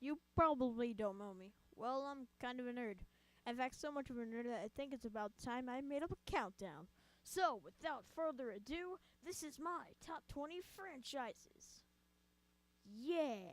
You probably don't know me. Well, I'm kind of a nerd. In fact, so much of a nerd that I think it's about time I made up a countdown. So, without further ado, this is my top 20 franchises. Yeah!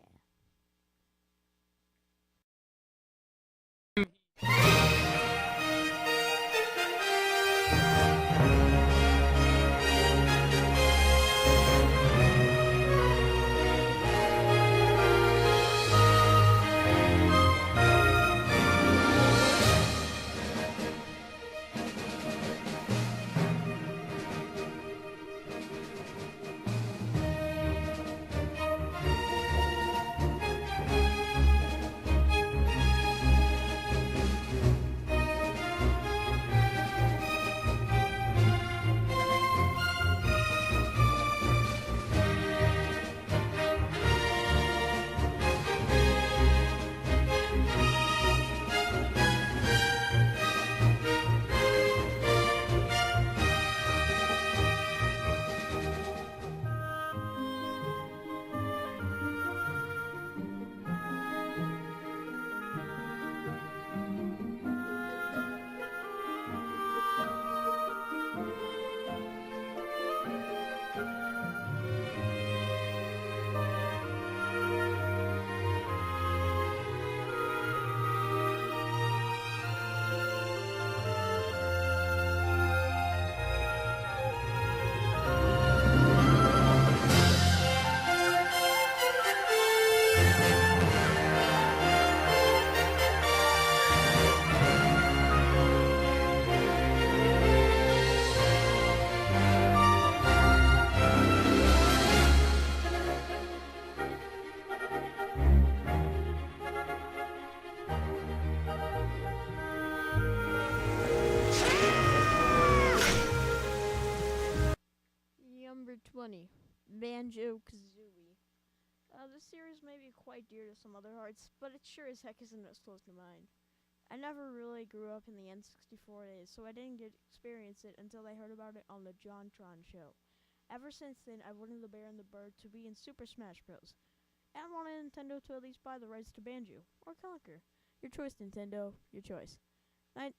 Number 20, Banjo Kazooie. This series may be quite dear to some other hearts, but it sure as heck isn't as close to mine. I never really grew up in the N64 days, so I didn't get to experience it until I heard about it on the JonTron show. Ever since then, I wanted the bear and the bird to be in Super Smash Bros. And I wanted Nintendo to at least buy the rights to Banjo or Conquer. Your choice, Nintendo. Your choice.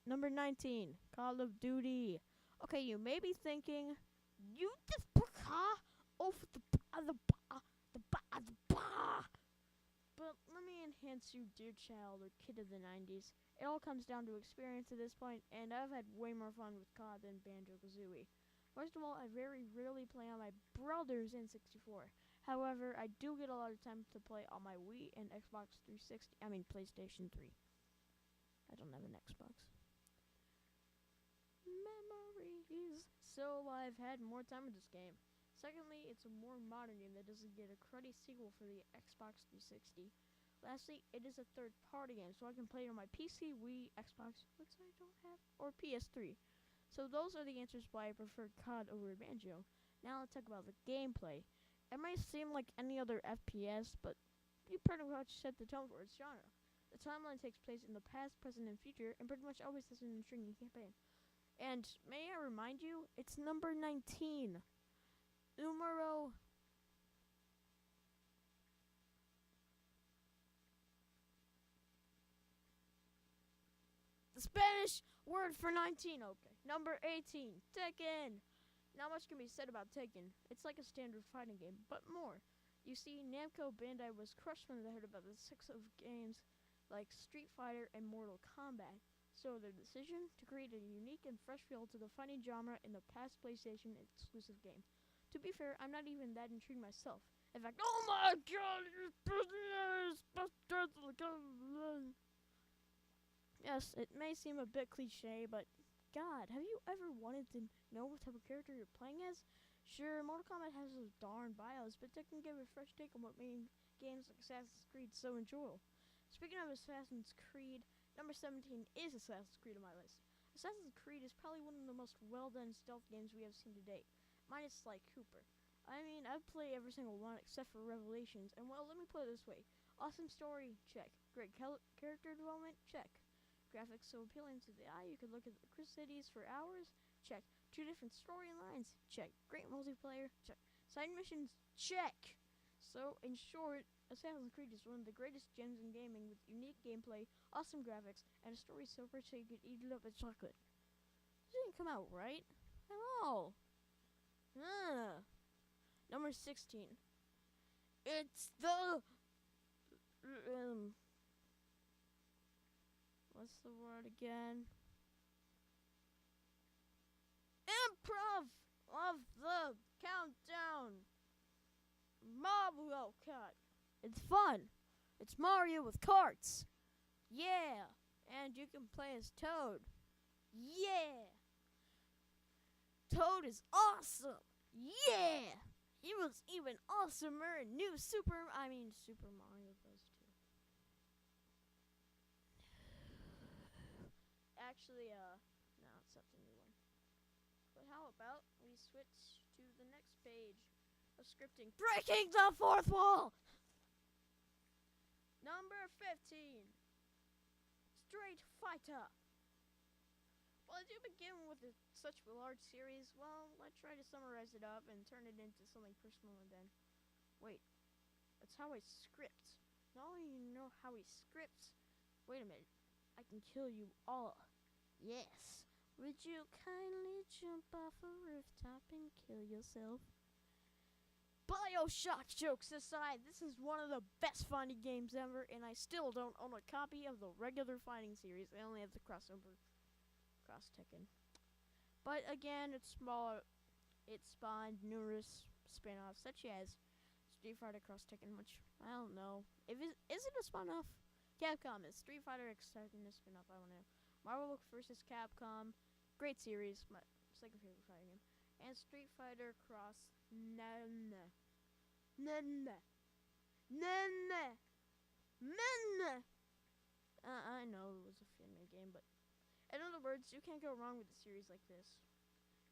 Number 19, Call of Duty. Okay, you may be thinking, you just put car over the ba. But let me enhance you, dear child or kid of the 90s. It all comes down to experience at this point, and I've had way more fun with COD than Banjo-Kazooie. First of all, I very rarely play on my brother's N64. However, I do get a lot of time to play on my Wii and Xbox 360, PlayStation 3. I don't have an Xbox. Memories. So I've had more time with this game. Secondly, it's a more modern game that doesn't get a cruddy sequel for the Xbox 360. Lastly, it is a third-party game, so I can play it on my PC, Wii, Xbox, which I don't have, or PS3. So those are the answers why I prefer COD over Banjo. Now let's talk about the gameplay. It might seem like any other FPS, but you pretty much set the tone for its genre. The timeline takes place in the past, present, and future, and pretty much always has an intriguing campaign. And may I remind you, it's number 19. Numero. The Spanish word for 19. Okay. Number 18. Tekken. Not much can be said about Tekken. It's like a standard fighting game, but more. You see, Namco Bandai was crushed when they heard about the success of games like Street Fighter and Mortal Kombat. So their decision to create a unique and fresh feel to the fighting genre in the past PlayStation exclusive game. To be fair, I'm not even that intrigued myself. In fact, oh my god, yes, it may seem a bit cliche, but god, have you ever wanted to know what type of character you're playing as? Sure, Mortal Kombat has those darn bios, but they can give a fresh take on what made games like Assassin's Creed so enjoyable. Speaking of Assassin's Creed, number 17 is Assassin's Creed on my list. Assassin's Creed is probably one of the most well-done stealth games we have seen to date. Mine is Sly Cooper. I've played every single one except for Revelations, and well, let me put it this way. Awesome story, check. Great character development, check. Graphics so appealing to the eye, you could look at the cities for hours, check. 2 different storylines, check. Great multiplayer, check. Side missions, check. So, in short, Assassin's Creed is one of the greatest gems in gaming with unique gameplay, awesome graphics, and a story so rich that you could eat it up as chocolate. This didn't come out right at all. Number 16. It's the what's the word again? Improv of the countdown. Mario Kart. It's fun. It's Mario with carts. Yeah. And you can play as Toad. Yeah. Toad is awesome. Yeah. He was even awesomer in new Super Mario Bros. 2. Actually, no, it's not the new one. But how about we switch to the next page of scripting? Breaking the fourth wall! Number 15. Street Fighter. Well, I do begin with such a large series. Well, I try to summarize it up and turn it into something personal, and then wait, that's how I script. Not only you know how he scripts. Wait a minute, I can kill you all. Yes. Would you kindly jump off a rooftop and kill yourself? BioShock jokes aside, this is one of the best fighting games ever, and I still don't own a copy of the regular fighting series. I only have the crossover. Tekken. But again, it's smaller. It spawned numerous spin-offs, such as Street Fighter Cross Tekken, which I don't know. Is it a spin-off? Capcom is Street Fighter X Tekken a spin-off. I don't know. Marvel vs. Capcom, great series, my second favorite fighting game, and Street Fighter Cross Nana. I know it was a family game, but in other words, you can't go wrong with a series like this.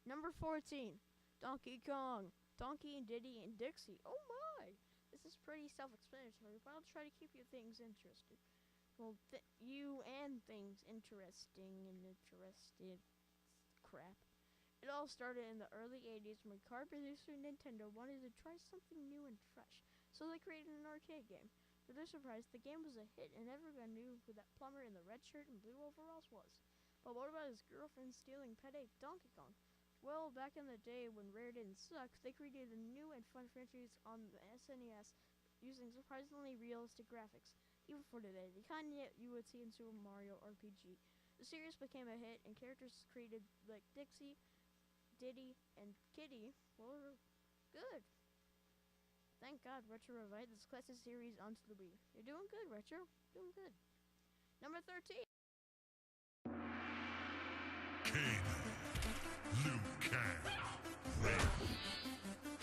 Number 14, Donkey Kong, Donkey and Diddy and Dixie. Oh my! This is pretty self-explanatory, but I'll try to keep you things interested. Well, you and things interesting and interested crap. It all started in the early 80s when car producer Nintendo wanted to try something new and fresh, so they created an arcade game. To their surprise, the game was a hit and everyone knew who that plumber in the red shirt and blue overalls was. But what about his girlfriend stealing pet ape Donkey Kong? Well, back in the day when RAIDEN sucked, they created a new and fun franchise on the SNES using surprisingly realistic graphics, even for today, the kind you would see in Super Mario RPG. The series became a hit, and characters created like Dixie, Diddy, and Kitty were good. Thank God Retro revived this classic series onto the Wii. You're doing good, Retro. Doing good. Number 13. Kane, Liu Kang, Raiden,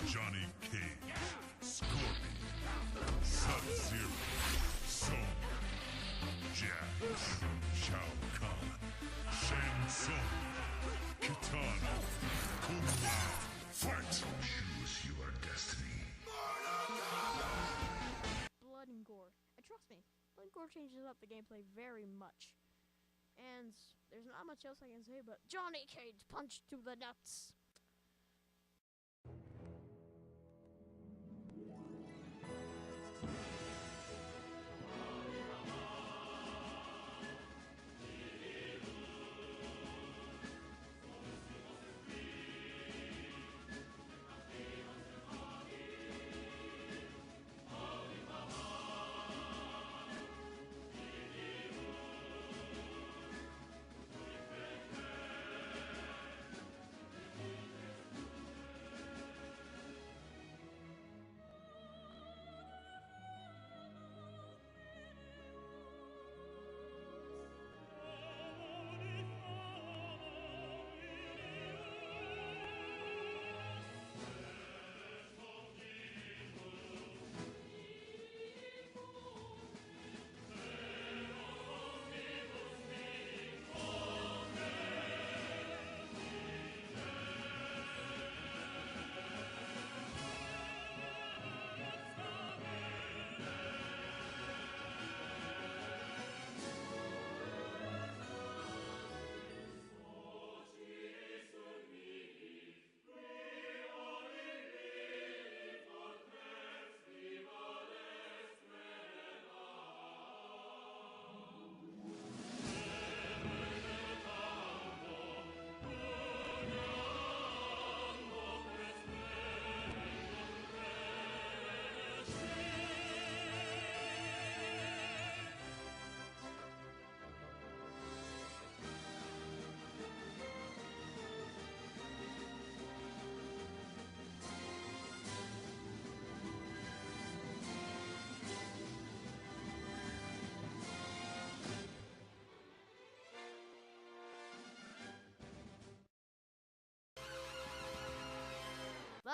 Johnny Cage, Scorpion, Sub-Zero, Song, Jax, Shao Kahn, Shang Tsung, Kitana, Kung Lao, fight! Choose your destiny. Blood and gore. And trust me, blood and gore changes up the gameplay very much. And there's not much else I can say, but Johnny Cage punch to the nuts.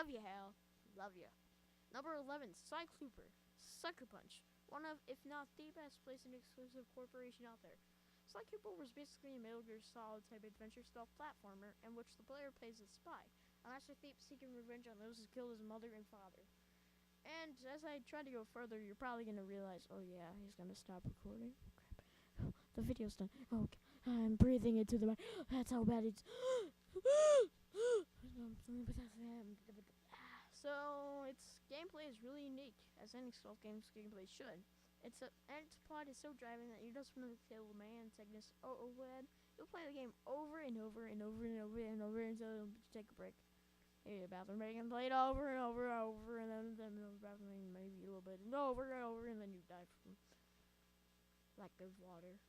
Love you, Hal. Love you. Number 11, Sly Cooper, Sucker Punch. One of, if not the best PlayStation exclusive corporation out there. Sly Cooper was basically a Metal Gear Solid type adventure stealth platformer in which the player plays a spy, a master thief seeking revenge on those who killed his mother and father. And as I try to go further, you're probably going to realize, oh yeah, he's going to stop recording. Crap. Oh, the video's done. Oh, I'm breathing into the mic. That's how bad it's... So, its gameplay is really unique, as any stealth game's gameplay should. And its plot is so driving that you just want to kill the man, Cygnus, Owen. You'll play the game over and over and over and over and over until you take a break. Maybe a bathroom break and play it over and over and over, and then the bathroom break maybe a little bit and over, and then you die from lack of water.